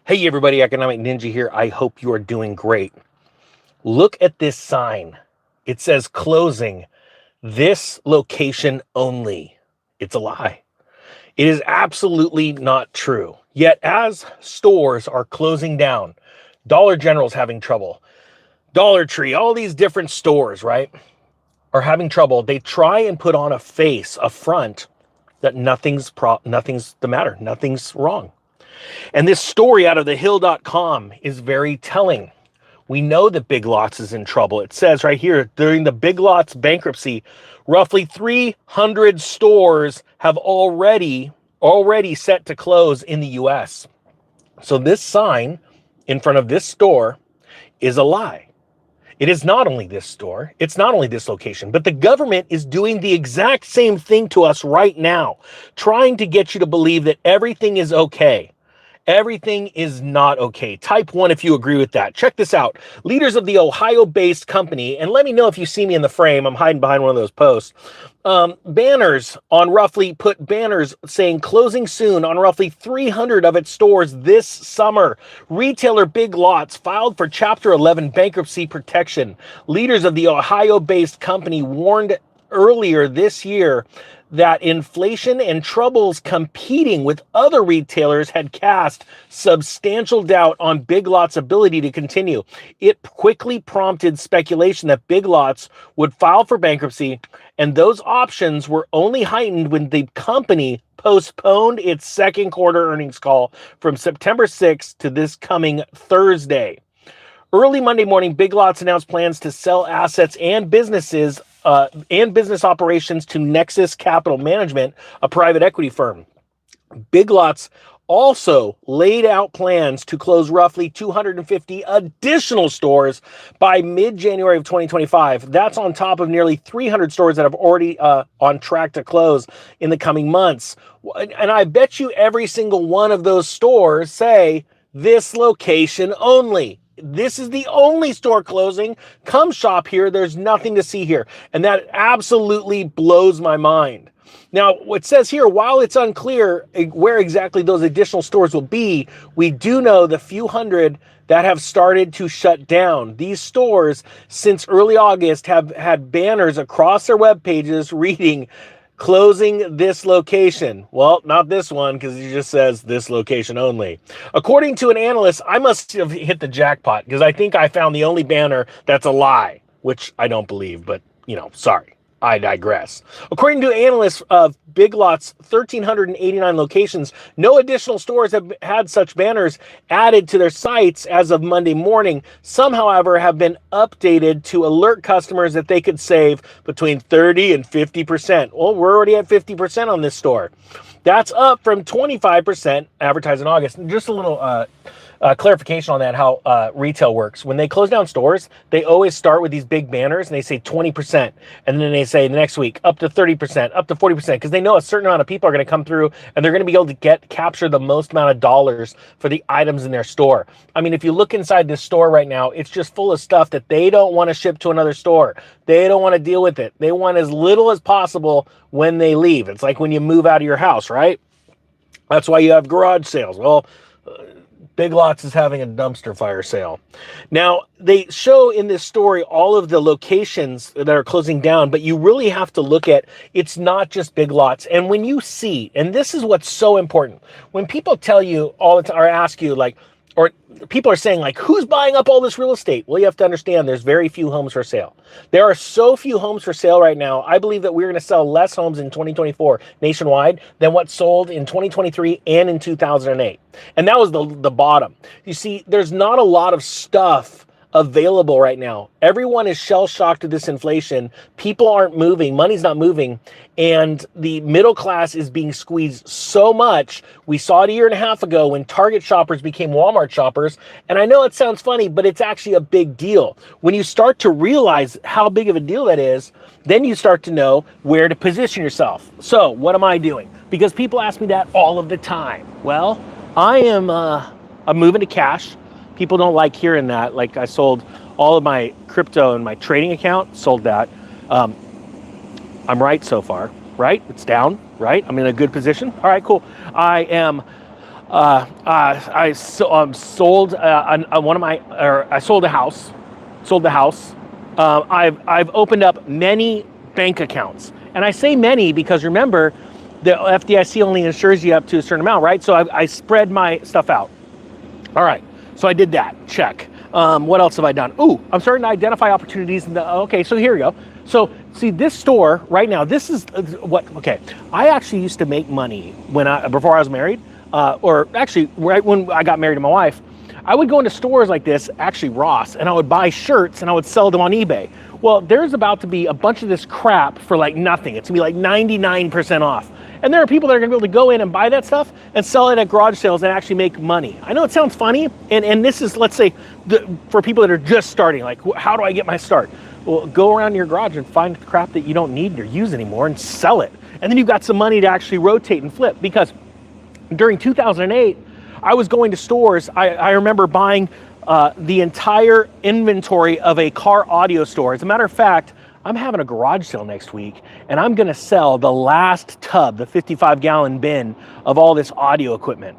Hey everybody, Economic Ninja here. I hope you are doing great. Look at this sign. It says closing this location only. It's a lie. It is absolutely not true. Yet as stores are closing down, Dollar General's having trouble. Dollar Tree, all these different stores, right, are having trouble. They try and put on a front that nothing's the matter. Nothing's wrong. And this story out of thehill.com is very telling. We know that Big Lots is in trouble. It says right here, during the Big Lots bankruptcy, roughly 300 stores have already set to close in the US. So this sign in front of this store is a lie. It is not only this store, it's not only this location, but the government is doing the exact same thing to us right now, trying to get you to believe that everything is okay. Everything is not okay. Type 1 if you agree with that. Check this out. Leaders of the Ohio-based company, and let me know if you see me in the frame. I'm hiding behind one of those posts. Banners saying closing soon on roughly 300 of its stores this summer. Retailer Big Lots filed for Chapter 11 bankruptcy protection. Leaders of the Ohio-based company warned earlier this year that inflation and troubles competing with other retailers had cast substantial doubt on Big Lots' ability to continue. It quickly prompted speculation that Big Lots would file for bankruptcy, and those options were only heightened when the company postponed its second quarter earnings call from September 6th to this coming Thursday. Early Monday morning, Big Lots announced plans to sell assets and business operations to Nexus Capital Management, a private equity firm. Big Lots also laid out plans to close roughly 250 additional stores by mid-January of 2025. That's on top of nearly 300 stores that have already on track to close in the coming months. And I bet you every single one of those stores say this location only. This is the only store closing. Come shop here. There's nothing to see here. And that absolutely blows my mind. Now, what says here, while it's unclear where exactly those additional stores will be, we do know the few hundred that have started to shut down. These stores, since early August, have had banners across their web pages reading, closing this location. Well, not this one, because it just says this location only. According to an analyst, I must have hit the jackpot, because I think I found the only banner that's a lie, which I don't believe, but, sorry. I digress. According to analysts of Big Lots' 1,389 locations, no additional stores have had such banners added to their sites as of Monday morning. Some, however, have been updated to alert customers that they could save between 30 and 50%. Well, we're already at 50% on this store. That's up from 25% advertised in August. And just a little clarification on that, how retail works. When they close down stores, they always start with these big banners and they say 20%. And then they say the next week up to 30%, up to 40%, because they know a certain amount of people are going to come through and they're going to be able to capture the most amount of dollars for the items in their store. I mean, if you look inside this store right now, it's just full of stuff that they don't want to ship to another store. They don't want to deal with it. They want as little as possible when they leave. It's like when you move out of your house, right? That's why you have garage sales. Well, Big Lots is having a dumpster fire sale. Now, they show in this story all of the locations that are closing down, but you really have to look at, it's not just Big Lots. And when you see, and this is what's so important, when people tell you all the time, or ask you like, or people are saying like, who's buying up all this real estate? Well, you have to understand there's very few homes for sale. There are so few homes for sale right now. I believe that we're going to sell less homes in 2024 nationwide than what sold in 2023 and in 2008. And that was the bottom. You see, there's not a lot of stuff available right now. Everyone is shell-shocked at this inflation. People aren't moving. Money's not moving. And the middle class is being squeezed so much. We saw it a year and a half ago when Target shoppers became Walmart shoppers. And I know it sounds funny, but it's actually a big deal. When you start to realize how big of a deal that is, then you start to know where to position yourself. So what am I doing? Because people ask me that all of the time. Well, I'm moving to cash. People don't like hearing that. Like I sold all of my crypto and my trading account, sold that. I'm right so far, right? It's down, right? I'm in a good position. All right, cool. I am I sold I sold a house, sold the house. I've opened up many bank accounts, and I say many because remember, the FDIC only insures you up to a certain amount, right? So I spread my stuff out. All right, so I did that. Check. What else have I done? Ooh, I'm starting to identify opportunities. Okay, so here we go. So see this store right now. This is Okay, I actually used to make money before I was married. Or actually right when I got married to my wife, I would go into stores like this, actually Ross, and I would buy shirts and I would sell them on eBay. Well, there's about to be a bunch of this crap for like nothing. It's gonna be like 99% off. And there are people that are gonna be able to go in and buy that stuff and sell it at garage sales and actually make money. I know it sounds funny, and this is, let's say, for people that are just starting, like, how do I get my start? Well, go around your garage and find crap that you don't need or use anymore and sell it. And then you've got some money to actually rotate and flip, because during 2008, I was going to stores. I remember buying the entire inventory of a car audio store. As a matter of fact, I'm having a garage sale next week, and I'm gonna sell the last tub, the 55-gallon bin of all this audio equipment.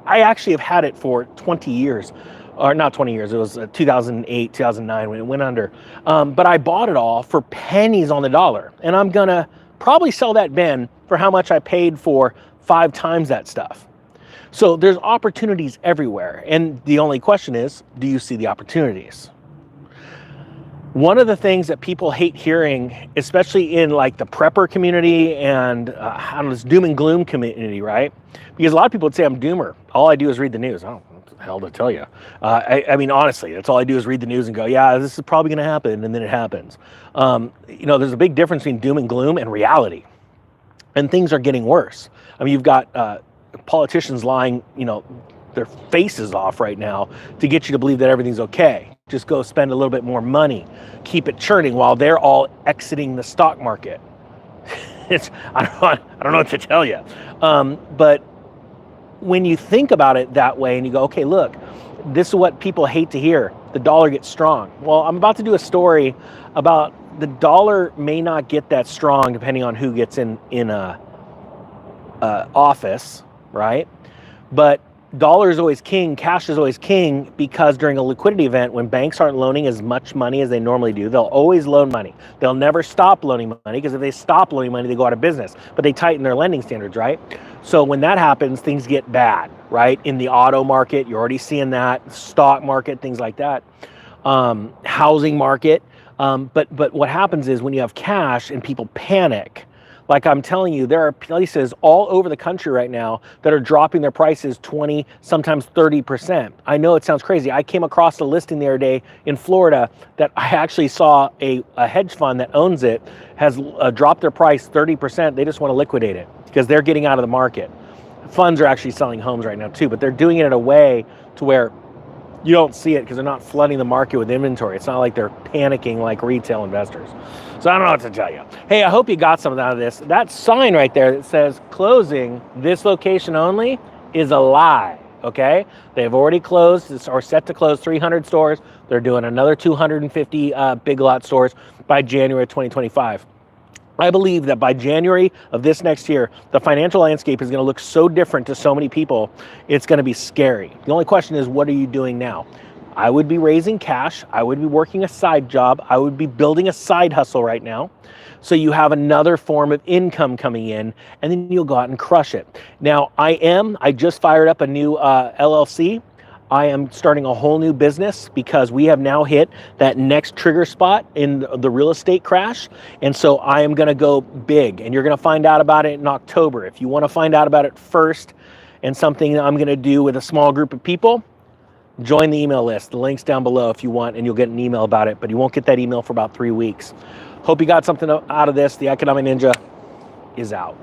I actually have had it for 20 years, or not 20 years, it was 2008, 2009 when it went under. But I bought it all for pennies on the dollar, and I'm gonna probably sell that bin for how much I paid for 5 times that stuff. So there's opportunities everywhere. And the only question is, do you see the opportunities? One of the things that people hate hearing, especially in like the prepper community and I don't know, this doom and gloom community, right? Because a lot of people would say I'm doomer. All I do is read the news. I don't know what the hell to tell you. I mean, honestly, that's all I do is read the news and go, yeah, this is probably going to happen. And then it happens. There's a big difference between doom and gloom and reality. And things are getting worse. I mean, you've got politicians lying, their faces off right now to get you to believe that everything's okay. Just go spend a little bit more money, keep it churning while they're all exiting the stock market. I don't know what to tell you. But when you think about it that way and you go, okay, look, this is what people hate to hear. The dollar gets strong. Well, I'm about to do a story about the dollar may not get that strong depending on who gets in office, right? But dollar is always king, cash is always king, because during a liquidity event, when banks aren't loaning as much money as they normally do, they'll always loan money. They'll never stop loaning money, because if they stop loaning money, they go out of business. But they tighten their lending standards, right? So when that happens, things get bad, right? In the auto market, you're already seeing that, stock market, things like that, housing market. But what happens is when you have cash and people panic, like I'm telling you, there are places all over the country right now that are dropping their prices 20, sometimes 30%. I know it sounds crazy. I came across a listing the other day in Florida that I actually saw a hedge fund that owns it has dropped their price 30%. They just want to liquidate it because they're getting out of the market. Funds are actually selling homes right now too, but they're doing it in a way to where you don't see it because they're not flooding the market with inventory. It's not like they're panicking like retail investors. So I don't know what to tell you. Hey, I hope you got something out of this. That sign right there that says closing this location only is a lie, okay? They've already closed or set to close 300 stores. They're doing another 250 Big Lot stores by January 2025. I believe that by January of this next year, the financial landscape is going to look so different to so many people, it's going to be scary. The only question is, what are you doing now? I would be raising cash. I would be working a side job. I would be building a side hustle right now. So you have another form of income coming in, and then you'll go out and crush it. Now, I just fired up a new LLC. I am starting a whole new business because we have now hit that next trigger spot in the real estate crash. And so I am going to go big, and you're going to find out about it in October. If you want to find out about it first and something I'm going to do with a small group of people, join the email list. The link's down below if you want, and you'll get an email about it, but you won't get that email for about 3 weeks. Hope you got something out of this. The Economic Ninja is out.